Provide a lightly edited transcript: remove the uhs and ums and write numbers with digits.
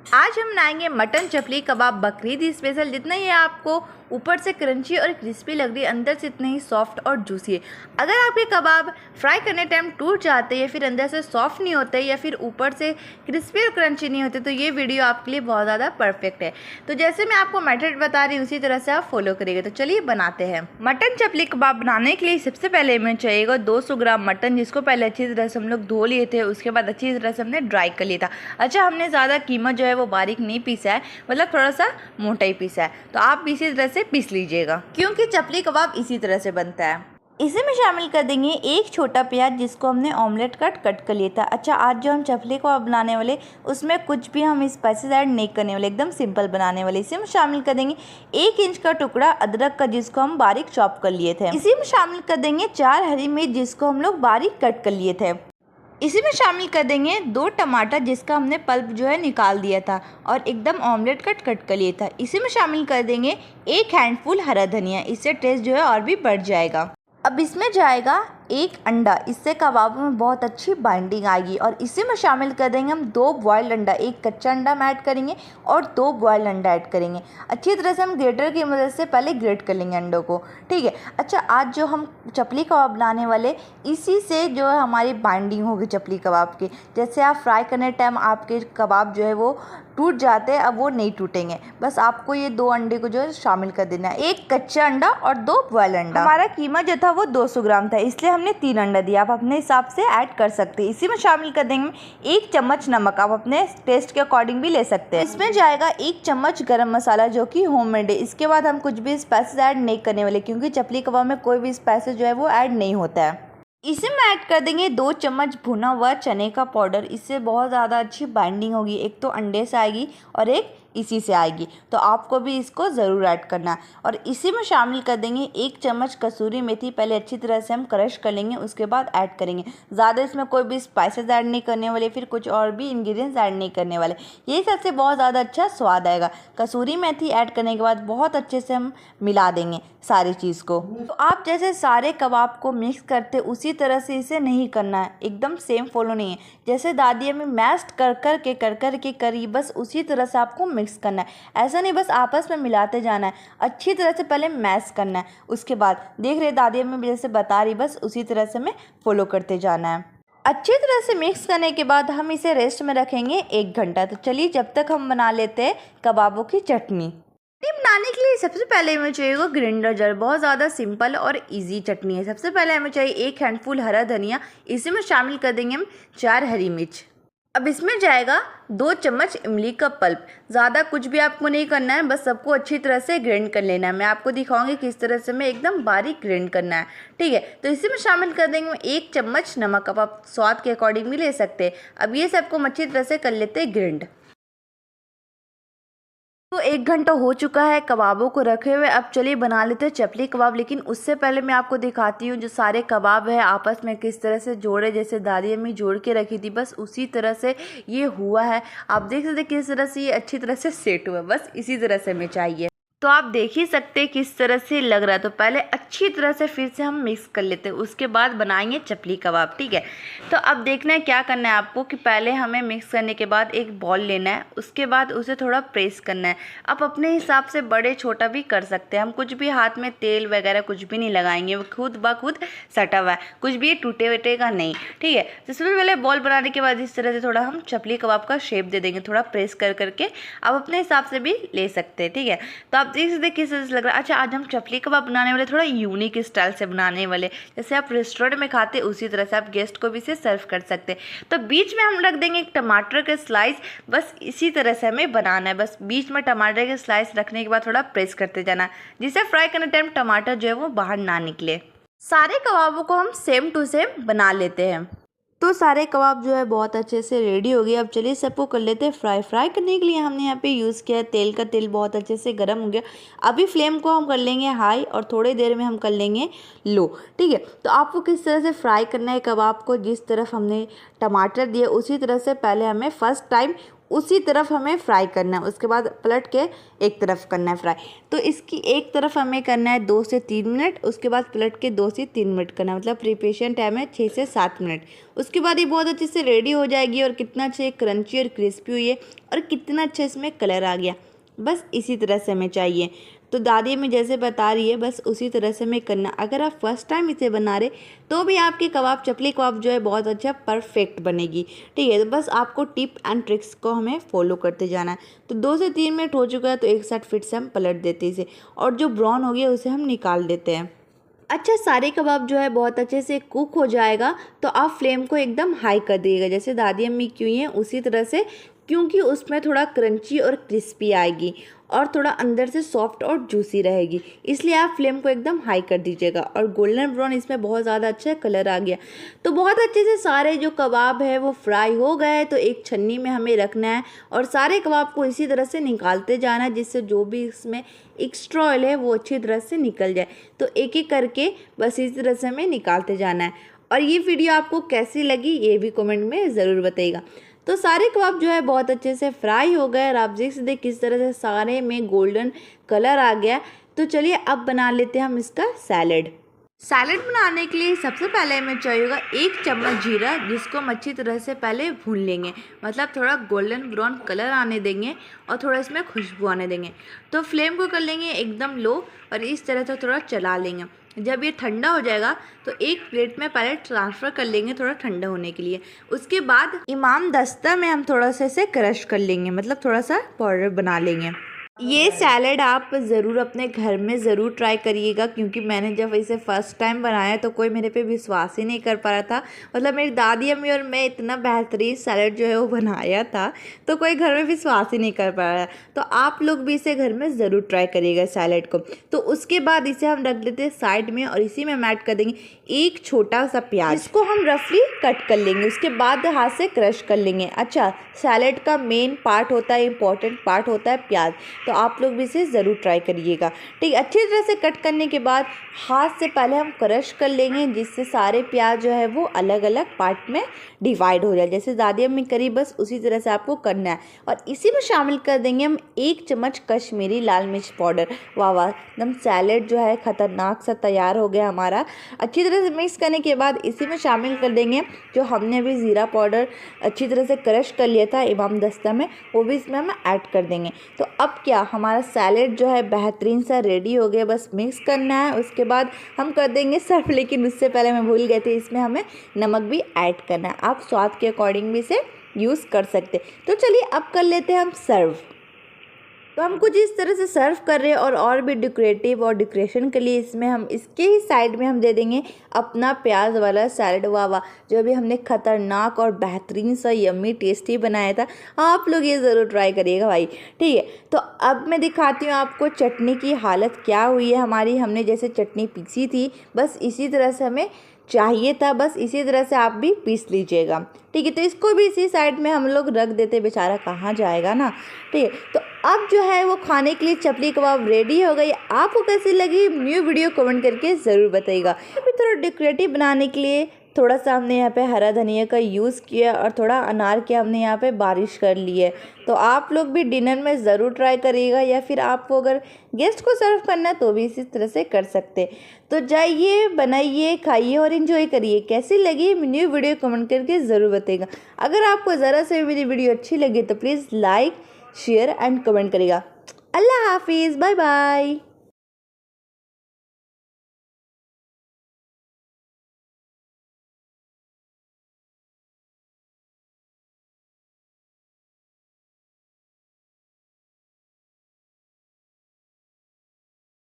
आज हम बनाएंगे मटन चपली कबाब बकरीद स्पेशल। जितना ये आपको ऊपर से क्रंची और क्रिस्पी लग रही है, अंदर से इतने ही सॉफ्ट और जूसी है। अगर आपके कबाब फ्राई करने टाइम टूट जाते हैं या फिर अंदर से सॉफ्ट नहीं होते या फिर ऊपर से क्रिस्पी और क्रंची नहीं होते, तो ये वीडियो आपके लिए बहुत ज़्यादा परफेक्ट है। तो जैसे मैं आपको मेथड बता रही हूँ उसी तरह से आप फॉलो करिएगा। तो चलिए बनाते हैं। मटन चपली कबाब बनाने के लिए सबसे पहले हमें चाहिएगा 200 ग्राम मटन, जिसको पहले अच्छी तरह से हम लोग धो लिए थे। उसके बाद अच्छी तरह से हमने ड्राई कर लिया था। अच्छा, हमने ज़्यादा कीमा जो है वो बारीक नहीं पीसा है, मतलब थोड़ा सा मोटा ही पीसा है। तो आप भी इसी तरह से पीस लीजिएगा, क्योंकि चपली कबाब इसी तरह से बनता है। इसी में शामिल कर देंगे एक छोटा प्याज, जिसको हमने ऑमलेट कट कर लिया था। अच्छा, आज जो हम चपली कबाब बनाने वाले उसमें कुछ भी हम स्पाइसेस ऐड नहीं करने वाले, एकदम सिंपल बनाने वाले। इसी में शामिल कर देंगे 1 इंच का टुकड़ा अदरक का, जिसको हम बारीक चॉप कर लिए थे। इसी में शामिल कर देंगे 4 हरी मिर्च, जिसको हम लोग बारीक कट कर लिए थे। इसी में शामिल कर देंगे 2 टमाटर, जिसका हमने पल्प जो है निकाल दिया था और एकदम ऑमलेट कट कर लिया था। इसी में शामिल कर देंगे 1 हैंडफुल हरा धनिया, इससे टेस्ट जो है और भी बढ़ जाएगा। अब इसमें जाएगा 1 अंडा, इससे कबाब में बहुत अच्छी बाइंडिंग आएगी। और इसी में शामिल कर देंगे हम 2 बॉयल्ड अंडा, 1 कच्चा अंडा हम ऐड करेंगे और 2 बॉयल्ड अंडा ऐड करेंगे। अच्छी तरह से हम ग्रेटर की मदद से पहले ग्रेट कर लेंगे अंडों को, ठीक है। अच्छा, आज जो हम चपली कबाब बनाने वाले, इसी से जो है हमारी बाइंडिंग होगी चपली कबाब की। जैसे आप फ्राई करने टाइम आपके कबाब जो है वो टूट जाते हैं, अब वो नहीं टूटेंगे। बस आपको ये 2 अंडे को जो है शामिल कर देना है, 1 कच्चा अंडा और 2 बॉयल अंडा। हमारा कीमा जो था वो 200 ग्राम था, इसलिए हमने 3 अंडा दिया। आप अपने हिसाब से ऐड कर सकते हैं। इसी में शामिल कर देंगे 1 चम्मच नमक, आप अपने टेस्ट के अकॉर्डिंग भी ले सकते हैं। इसमें जाएगा 1 चम्मच गरम मसाला, जो कि होममेड है। इसके बाद हम कुछ भी स्पाइसेस ऐड नहीं करने वाले, क्योंकि चपली कबाब में कोई भी स्पाइसेस जो है वो ऐड नहीं होता है। इसी में ऐड कर देंगे 2 चम्मच भुना हुआ चने का पाउडर, इससे बहुत ज़्यादा अच्छी बाइंडिंग होगी। एक तो अंडे से आएगी और एक इसी से आएगी, तो आपको भी इसको ज़रूर ऐड करना है। और इसी में शामिल कर देंगे 1 चम्मच कसूरी मेथी, पहले अच्छी तरह से हम क्रश कर लेंगे, उसके बाद ऐड करेंगे। ज़्यादा इसमें कोई भी स्पाइसेस ऐड नहीं करने वाले, फिर कुछ और भी इंग्रेडिएंट्स ऐड नहीं करने वाले। यही सबसे बहुत ज़्यादा अच्छा स्वाद आएगा। कसूरी मेथी ऐड करने के बाद बहुत अच्छे से हम मिला देंगे सारी चीज़ को। तो आप जैसे सारे कबाब को मिक्स करते उसी तरह से इसे नहीं करना है, एकदम सेम फॉलो नहीं है। जैसे दादी हमें मैश कर के करी, बस उसी तरह से आपको मिक्स करना है। ऐसा नहीं बस आपस में मिलाते जाना है, अच्छी तरह से पहले मैश करना है। उसके बाद देख रहे दादी हमें जैसे बता रही, बस उसी तरह से हमें फॉलो करते जाना है। अच्छी तरह से मिक्स करने के बाद हम इसे रेस्ट में रखेंगे 1 घंटा। तो चलिए जब तक हम बना लेते हैं कबाबों की चटनी। बनाने के लिए सबसे पहले हमें चाहिए ग्राइंडर जार। बहुत ज़्यादा सिंपल और इजी चटनी है। सबसे पहले हमें चाहिए 1 हैंडफुल हरा धनिया, इसी में शामिल कर देंगे हम 4 हरी मिर्च। अब इसमें जाएगा 2 चम्मच इमली का पल्प। ज़्यादा कुछ भी आपको नहीं करना है, बस सबको अच्छी तरह से ग्राइंड कर लेना है। मैं आपको दिखाऊंगी किस तरह से मैं एकदम बारीक ग्राइंड करना है, ठीक है। तो इसी में शामिल कर देंगे 1 चम्मच नमक, अब आप स्वाद के अकॉर्डिंग भी ले सकते हैं। अब ये सबको अच्छी तरह से कर लेते हैं ग्राइंड। तो 1 घंटा हो चुका है कबाबों को रखे हुए। अब चलिए बना लेते हैं चपली कबाब। लेकिन उससे पहले मैं आपको दिखाती हूँ जो सारे कबाब है आपस में किस तरह से जोड़े, जैसे दादी अम्मी जोड़ के रखी थी, बस उसी तरह से ये हुआ है। आप देख सकते किस तरह से ये अच्छी तरह से सेट हुआ है, बस इसी तरह से हमें चाहिए। तो आप देख ही सकते हैं किस तरह से लग रहा है। तो पहले अच्छी तरह से फिर से हम मिक्स कर लेते हैं, उसके बाद बनाएंगे चपली कबाब, ठीक है। तो अब देखना है क्या करना है आपको कि पहले हमें मिक्स करने के बाद एक बॉल लेना है, उसके बाद उसे थोड़ा प्रेस करना है। आप अपने हिसाब से बड़े छोटा भी कर सकते हैं। हम कुछ भी हाथ में तेल वगैरह कुछ भी नहीं लगाएंगे, वो खुद ब खुद सटा हुआ है, कुछ भी टूटे वटेगा नहीं, ठीक है। तो सबसे पहले बॉल बनाने के बाद इस तरह से थोड़ा हम चपली कबाब का शेप दे देंगे, थोड़ा प्रेस करके। आप अपने हिसाब से भी ले सकते हैं, ठीक है। तो आप देख सकते किस तरह से लग रहा है। अच्छा, आज हम चपली कबाब बनाने वाले थोड़ा यूनिक स्टाइल से बनाने वाले, जैसे आप रेस्टोरेंट में खाते उसी तरह से आप गेस्ट को भी इसे सर्व कर सकते हैं। तो बीच में हम रख देंगे एक टमाटर का स्लाइस, बस इसी तरह से हमें बनाना है। बस बीच में टमाटर के स्लाइस रखने के बाद थोड़ा प्रेस करते जाना, जिससे फ्राई करने टाइम टमाटर जो है वो बाहर ना निकले। सारे कबाबों को हम सेम टू सेम बना लेते हैं। तो सारे कबाब जो है बहुत अच्छे से रेडी हो गए। अब चलिए सबको कर लेते हैं फ्राई। फ्राई करने के लिए हमने यहाँ पे यूज़ किया है तेल का। तेल बहुत अच्छे से गर्म हो गया। अभी फ्लेम को हम कर लेंगे हाई और थोड़ी देर में हम कर लेंगे लो, ठीक है। तो आपको किस तरह से फ्राई करना है कबाब को, जिस तरफ हमने टमाटर दिए उसी तरह से पहले हमें फर्स्ट टाइम उसी तरफ हमें फ्राई करना है। उसके बाद पलट के एक तरफ करना है फ्राई। तो इसकी एक तरफ हमें करना है 2 से 3 मिनट, उसके बाद पलट के 2 से 3 मिनट करना है, मतलब प्रिपरेशन टाइम है 6 से 7 मिनट। उसके बाद ये बहुत अच्छे से रेडी हो जाएगी और कितना अच्छे क्रंची और क्रिस्पी हुई है और कितना अच्छा इसमें कलर आ गया। बस इसी तरह से हमें चाहिए। तो दादी हमें जैसे बता रही है बस उसी तरह से हमें करना। अगर आप फर्स्ट टाइम इसे बना रहे तो भी आपके कबाब चपली कबाब जो है बहुत अच्छा परफेक्ट बनेगी। ठीक है, तो बस आपको टिप एंड ट्रिक्स को हमें फॉलो करते जाना है। तो 2 से 3 मिनट हो चुका है, तो एक साइड फिर से हम पलट देते हैं इसे और जो ब्राउन हो गया उसे हम निकाल देते हैं। अच्छा, सारे कबाब जो है बहुत अच्छे से कुक हो जाएगा तो आप फ्लेम को एकदम हाई कर दिएगा, जैसे दादी अम्मी क्यों हैं उसी तरह से, क्योंकि उसमें थोड़ा क्रंची और क्रिस्पी आएगी और थोड़ा अंदर से सॉफ्ट और जूसी रहेगी, इसलिए आप फ्लेम को एकदम हाई कर दीजिएगा। और गोल्डन ब्राउन इसमें बहुत ज़्यादा अच्छा कलर आ गया। तो बहुत अच्छे से सारे जो कबाब है वो फ्राई हो गए। तो एक छन्नी में हमें रखना है और सारे कबाब को इसी तरह से निकालते जाना है, जिससे जो भी इसमें एक्स्ट्रा ऑयल है वो अच्छी तरह से निकल जाए। तो एक एक करके बस इसी तरह से हमें निकालते जाना है। और ये वीडियो आपको कैसी लगी ये भी कमेंट में ज़रूर बताइएगा। तो सारे कबाब जो है बहुत अच्छे से फ्राई हो गए और आप देख सकते किस तरह से सारे में गोल्डन कलर आ गया। तो चलिए अब बना लेते हैं हम इसका सैलेड। सैलेड बनाने के लिए सबसे पहले हमें चाहिएगा 1 चम्मच जीरा, जिसको हम अच्छी तरह से पहले भून लेंगे, मतलब थोड़ा गोल्डन ब्राउन कलर आने देंगे और थोड़ा इसमें खुशबू आने देंगे। तो फ्लेम को कर लेंगे एकदम लो और इस तरह से थोड़ा चला लेंगे। जब ये ठंडा हो जाएगा तो एक प्लेट में पहले ट्रांसफ़र कर लेंगे थोड़ा ठंडा होने के लिए। उसके बाद इमाम दस्ता में हम थोड़ा सा इसे क्रश कर लेंगे, मतलब थोड़ा सा पाउडर बना लेंगे। ये सैलेड आप ज़रूर अपने घर में ज़रूर ट्राई करिएगा, क्योंकि मैंने जब इसे फ़र्स्ट टाइम बनाया तो कोई मेरे पे विश्वास ही नहीं कर पा रहा था। मतलब मेरी दादी अम्मी और मैं इतना बेहतरीन सैलेड जो है वो बनाया था तो कोई घर में विश्वास ही नहीं कर पा रहा है। तो आप लोग भी इसे घर में ज़रूर ट्राई करिएगा सैलेड को। तो उसके बाद इसे हम रख देते हैं साइड में और इसी में हम ऐड कर देंगे एक छोटा सा प्याज, इसको हम रफली कट कर लेंगे। उसके बाद हाथ से क्रश कर लेंगे। अच्छा, सैलेड का मेन पार्ट होता है, इंपॉर्टेंट पार्ट होता है प्याज, तो आप लोग भी इसे ज़रूर ट्राई करिएगा। ठीक, अच्छी तरह से कट करने के बाद हाथ से पहले हम क्रश कर लेंगे, जिससे सारे प्याज जो है वो अलग अलग पार्ट में डिवाइड हो जाए, जैसे दादी अम्मी करी बस उसी तरह से आपको करना है। और इसी में शामिल कर देंगे हम 1 चम्मच कश्मीरी लाल मिर्च पाउडर। वाह वाह, एकदम सैलेड जो है ख़तरनाक सा तैयार हो गया हमारा। अच्छी तरह से मिक्स करने के बाद इसी में शामिल कर देंगे जो हमने अभी ज़ीरा पाउडर अच्छी तरह से क्रश कर लिया था इमाम दस्ता में, वो भी इसमें हम ऐड कर देंगे। तो अब क्या, हमारा सैलेड जो है बेहतरीन सा रेडी हो गया, बस मिक्स करना है। उसके बाद हम कर देंगे सर्व, लेकिन उससे पहले मैं भूल गए थे, इसमें हमें नमक भी ऐड करना है। आप स्वाद के अकॉर्डिंग भी इसे यूज़ कर सकते। तो चलिए अब कर लेते हैं हम सर्व। तो हम कुछ इस तरह से सर्व कर रहे हैं और भी डेकोरेटिव और डेकोरेशन के लिए इसमें हम इसके ही साइड में हम दे देंगे अपना प्याज वाला सैलेड। वाह वाह, जो अभी हमने खतरनाक और बेहतरीन सा यम्मी टेस्टी बनाया था। आप लोग ये ज़रूर ट्राई करिएगा भाई। ठीक है, तो अब मैं दिखाती हूँ आपको चटनी की हालत क्या हुई है हमारी। हमने जैसे चटनी पीसी थी बस इसी तरह से हमें चाहिए था, बस इसी तरह से आप भी पीस लीजिएगा। ठीक है, तो इसको भी इसी साइड में हम लोग रख देते, बेचारा कहाँ जाएगा ना। ठीक है, तो अब जो है वो खाने के लिए चपली कबाब रेडी हो गई। आपको कैसी लगी न्यू वीडियो कमेंट करके ज़रूर बताइएगा। अभी थोड़ा डेकोरेटिव बनाने के लिए थोड़ा सा हमने यहाँ पे हरा धनिया का यूज़ किया और थोड़ा अनार के हमने यहाँ पे बारिश कर ली है। तो आप लोग भी डिनर में ज़रूर ट्राई करिएगा, या फिर आपको अगर गेस्ट को सर्व करना है तो भी इसी तरह से कर सकते। तो जाइए, बनाइए, खाइए और इन्जॉय करिए। कैसी लगी न्यू वीडियो कमेंट करके ज़रूर बताइएगा। अगर आपको ज़रा से मेरी वीडियो अच्छी लगी तो please like share and comment करिएगा। अल्लाह हाफिज़, बाय बाय।